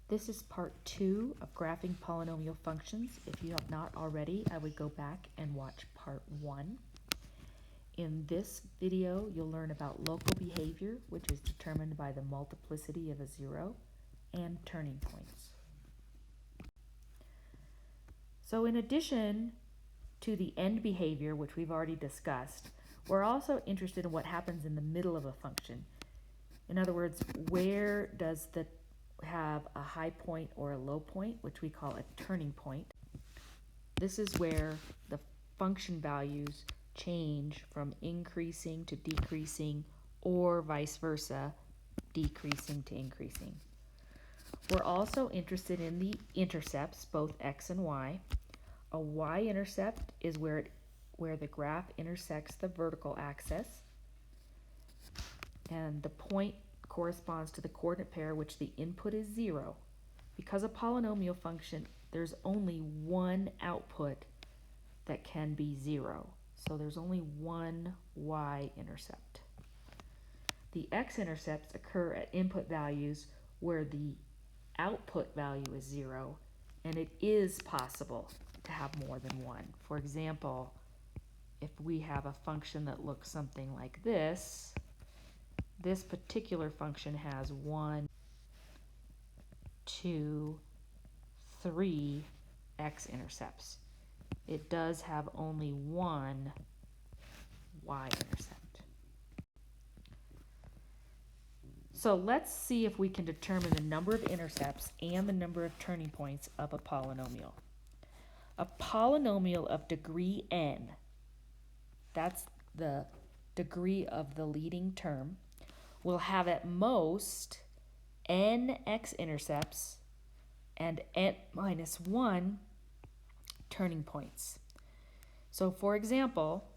This is part 2 of graphing polynomial functions. If you have not already, I would go back and watch part 1. In this video, you'll learn about local behavior, which is determined by the multiplicity of a zero, and turning points. So in addition to the end behavior, which we've already discussed, we're also interested in what happens in the middle of a function. In other words, where does the have a high point or a low point, which we call a turning point. This is where the function values change from increasing to decreasing, or vice versa, decreasing to increasing. We're also interested in the intercepts, both x and y. A y-intercept is where the graph intersects the vertical axis, and the point corresponds to the coordinate pair which the input is 0. Because a polynomial function, there's only one output that can be 0. So there's only one y-intercept. The x-intercepts occur at input values where the output value is 0, and it is possible to have more than one. For example, if we have a function that looks something like this, this particular function has 1, 2, 3 x-intercepts. It does have only one y-intercept. So let's see if we can determine the number of intercepts and the number of turning points of a polynomial. A polynomial of degree n, that's the degree of the leading term, will have at most n x-intercepts and n minus 1 turning points. So for example,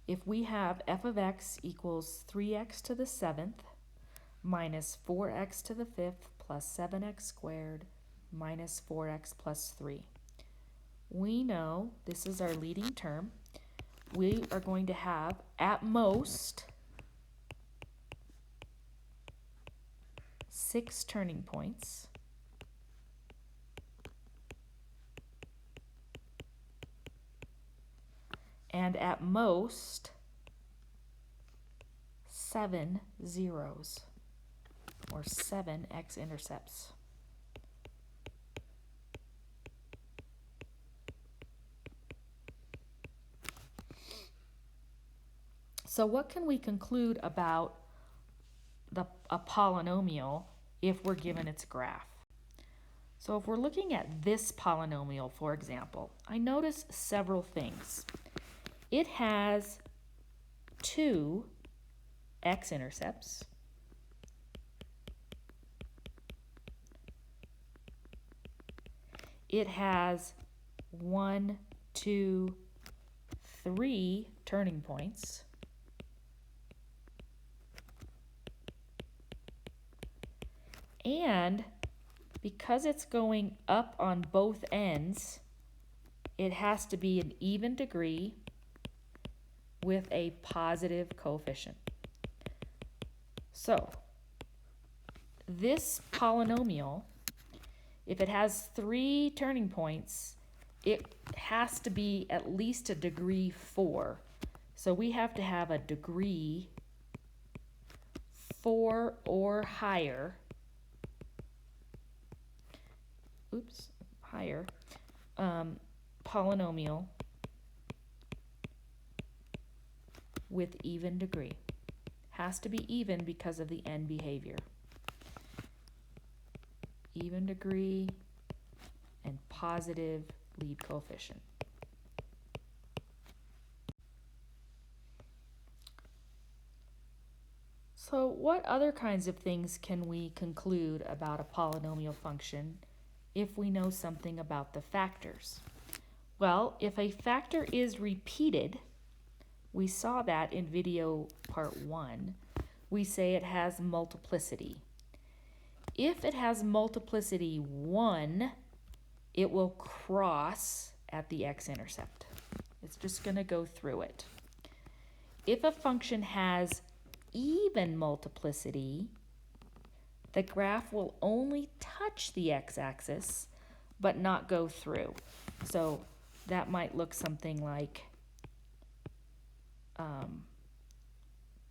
if we have f of x equals 3x to the 7th minus 4x to the 5th plus 7x squared minus 4x plus 3. We know this is our leading term. We are going to have at most 6 turning points, and at most 7 zeros, or 7 x-intercepts. So what can we conclude about a polynomial if we're given its graph? So if we're looking at this polynomial, for example, I notice several things. It has 2 x-intercepts, it has 1, 2, 3 turning points, and because it's going up on both ends, it has to be an even degree with a positive coefficient. So this polynomial, if it has 3 turning points, it has to be at least a degree 4. So we have to have a degree 4 or higher, polynomial with even degree. Has to be even because of the end behavior. Even degree and positive lead coefficient. So what other kinds of things can we conclude about a polynomial function if we know something about the factors? Well, if a factor is repeated, we saw that in video part 1, we say it has multiplicity. If it has multiplicity 1, it will cross at the x-intercept. It's just going to go through it. If a function has even multiplicity, the graph will only touch the x-axis, but not go through. So that might look something like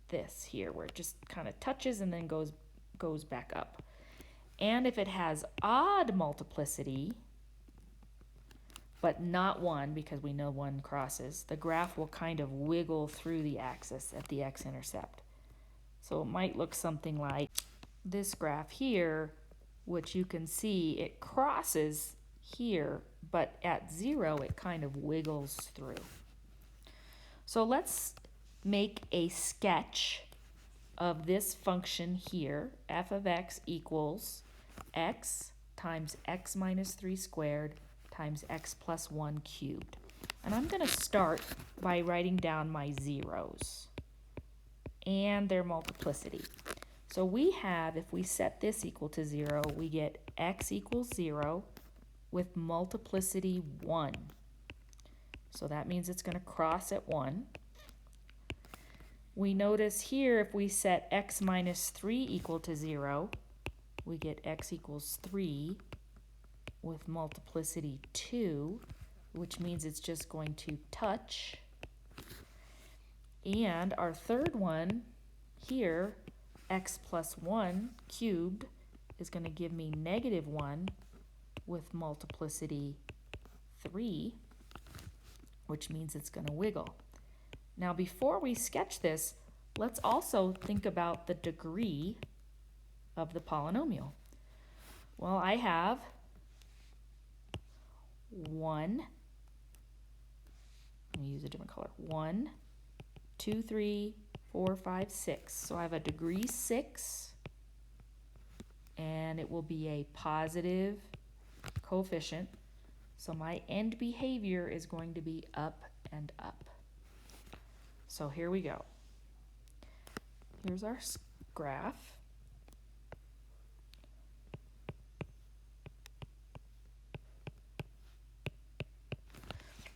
this here, where it just kind of touches and then goes back up. And if it has odd multiplicity, but not 1, because we know 1 crosses, the graph will kind of wiggle through the axis at the x-intercept. So it might look something like this graph here, which you can see it crosses here, but at 0 it kind of wiggles through. So let's make a sketch of this function here. F of x equals x times x minus 3 squared times x plus 1 cubed. And I'm going to start by writing down my zeros and their multiplicity. So we have, if we set this equal to 0, we get x equals 0 with multiplicity 1. So that means it's going to cross at 1. We notice here if we set x minus 3 equal to 0, we get x equals 3 with multiplicity 2, which means it's just going to touch. And our third one here, x plus 1 cubed, is going to give me negative 1 with multiplicity 3, which means it's going to wiggle. Now before we sketch this, let's also think about the degree of the polynomial. Well, I have 1, let me use a different color, 1, 2, 3, 4, 5, 6. So I have a degree 6, and it will be a positive coefficient. So my end behavior is going to be up and up. So here we go. Here's our graph.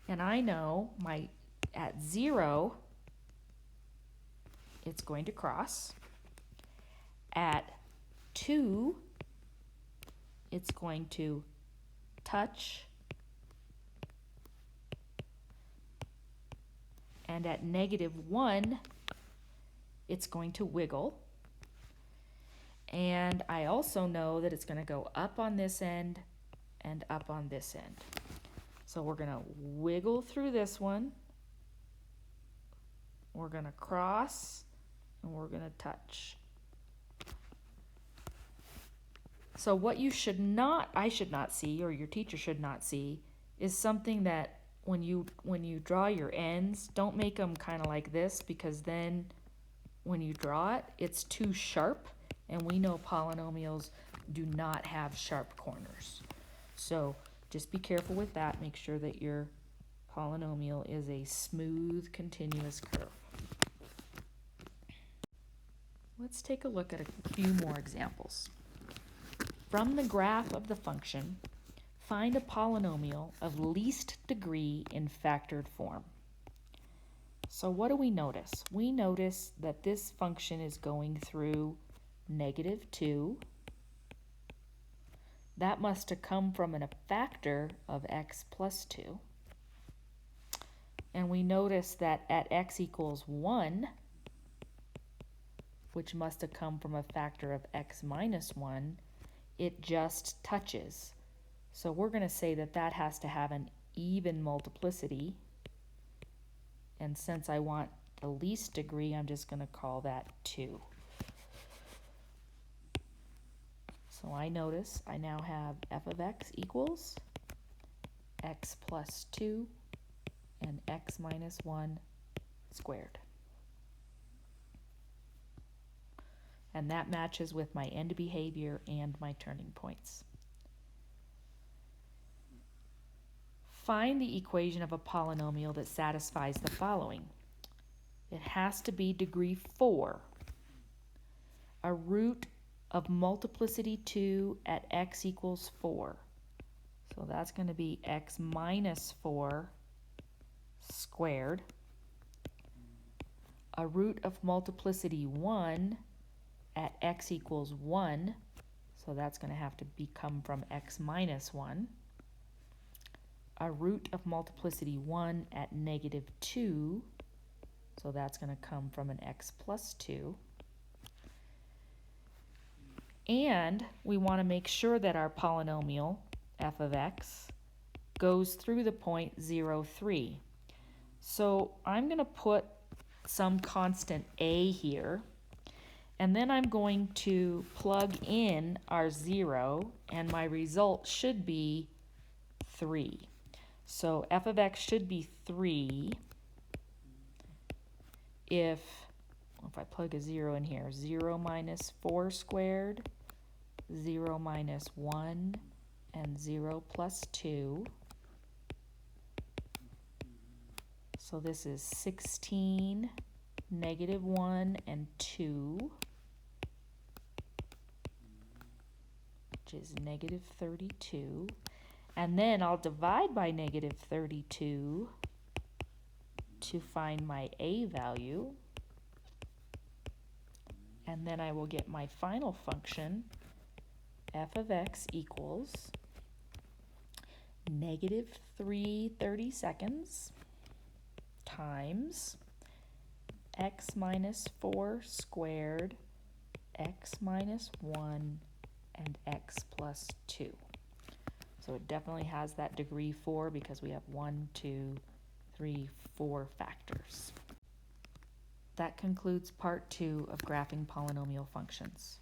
And I know at 0, it's going to cross. At 2, it's going to touch. And at negative 1, it's going to wiggle. And I also know that it's going to go up on this end and up on this end. So we're going to wiggle through this one. We're going to cross, and we're going to touch. So what I should not see, or your teacher should not see, is something that when you draw your ends, don't make them kind of like this, because then when you draw it, it's too sharp, and we know polynomials do not have sharp corners. So just be careful with that. Make sure that your polynomial is a smooth, continuous curve. Let's take a look at a few more examples. From the graph of the function, find a polynomial of least degree in factored form. So what do we notice? We notice that this function is going through negative 2. That must have come from a factor of x plus 2. And we notice that at x equals 1, which must have come from a factor of x minus 1, it just touches. So we're going to say that that has to have an even multiplicity. And since I want the least degree, I'm just going to call that 2. So I notice I now have f of x equals x plus 2 and x minus 1 squared. And that matches with my end behavior and my turning points. Find the equation of a polynomial that satisfies the following. It has to be degree 4. A root of multiplicity 2 at x equals 4. So that's going to be x minus 4 squared. A root of multiplicity 1 at x equals 1. so that's going to have to come from x minus 1. A root of multiplicity 1 at negative 2, so that's going to come from an x plus 2. And we want to make sure that our polynomial, f of x, goes through the point 0, 3. So I'm going to put some constant a here, and then I'm going to plug in our 0, and my result should be 3. So f of x should be 3 if I plug a 0 in here. 0 minus 4 squared, 0 minus 1, and 0 plus 2. So this is 16, negative 1, and 2, which is negative 32. And then I'll divide by negative 32 to find my a value. And then I will get my final function, f of x equals negative 3/32 times x minus 4 squared, x minus 1, and x plus 2. So it definitely has that degree 4 because we have 1, 2, 3, 4 factors. That concludes part 2 of graphing polynomial functions.